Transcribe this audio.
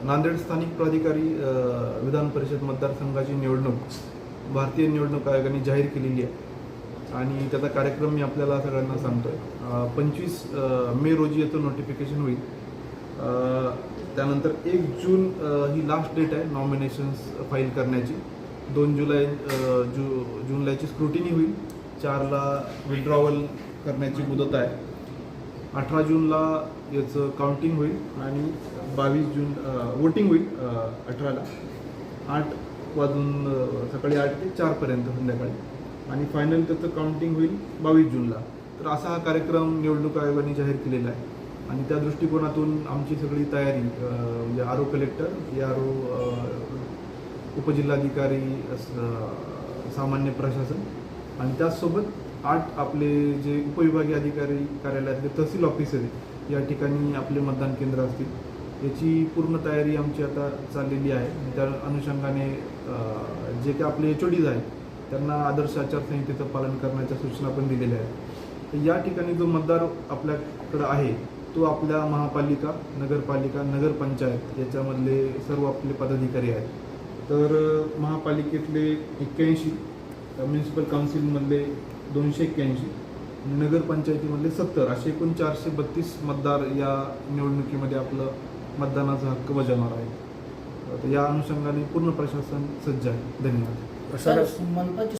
नांदेड स्थानिक प्राधिकारी विधान परिषद मतदारसंघाची निवडणूक भारतीय निवडणूक आयोगाने जाहीर केलेली आहे आणि त्याचा कार्यक्रम मी आपल्याला सगळ्यांना सांगतोय. 25 मे रोजी याचं नोटिफिकेशन होईल. त्यानंतर 1 जून ही लास्ट डेट आहे नॉमिनेशन्स फाईल करण्याची. 2 जुलैची स्क्रुटिनी होईल. 4ला विड्रॉवल करण्याची मुदत आहे. 18 जूनला याचं काउंटिंग होईल आणि 22 जून वोटिंग होईल. 18ला 8 वाजून सकाळी 8 ते 4पर्यंत संध्याकाळी आणि फायनल त्याचं काउंटिंग होईल 22 जूनला. तर असा हा कार्यक्रम निवडणूक आयोगाने जाहीर केलेला आहे आणि त्या दृष्टिकोनातून आमची सगळी तयारी म्हणजे आर ओ कलेक्टर, ARO, उपजिल्हाधिकारी, सामान्य प्रशासन आणि त्याचसोबत 8 आपले जे उपविभागीय अधिकारी कार्यालयातले तहसील ऑफिसर आहेत या ठिकाणी आपले मतदान केंद्र असतील. याची पूर्ण तयारी आमची आता चाललेली आहे. त्या अनुषंगाने जे काही आपले HODs आहेत त्यांना आदर्श आचारसंहितेचं पालन करण्याच्या सूचना पण दिलेल्या आहेत. तर या ठिकाणी जो मतदार आपल्याकडं आहे तो आपल्या महापालिका, नगरपालिका, नगरपंचायत याच्यामधले सर्व आपले पदाधिकारी आहेत. तर महापालिकेतले 81, म्युन्सिपल काउन्सिलमधले 281, नगरपंचायतीमधले 70 असे एकूण 432 मतदार या निवडणुकीमध्ये आपलं मतदानाचा हक्क बजावणार आहे. तर या अनुषंगाने पूर्ण प्रशासन सज्ज आहे. धन्यवाद. सर, मनपाची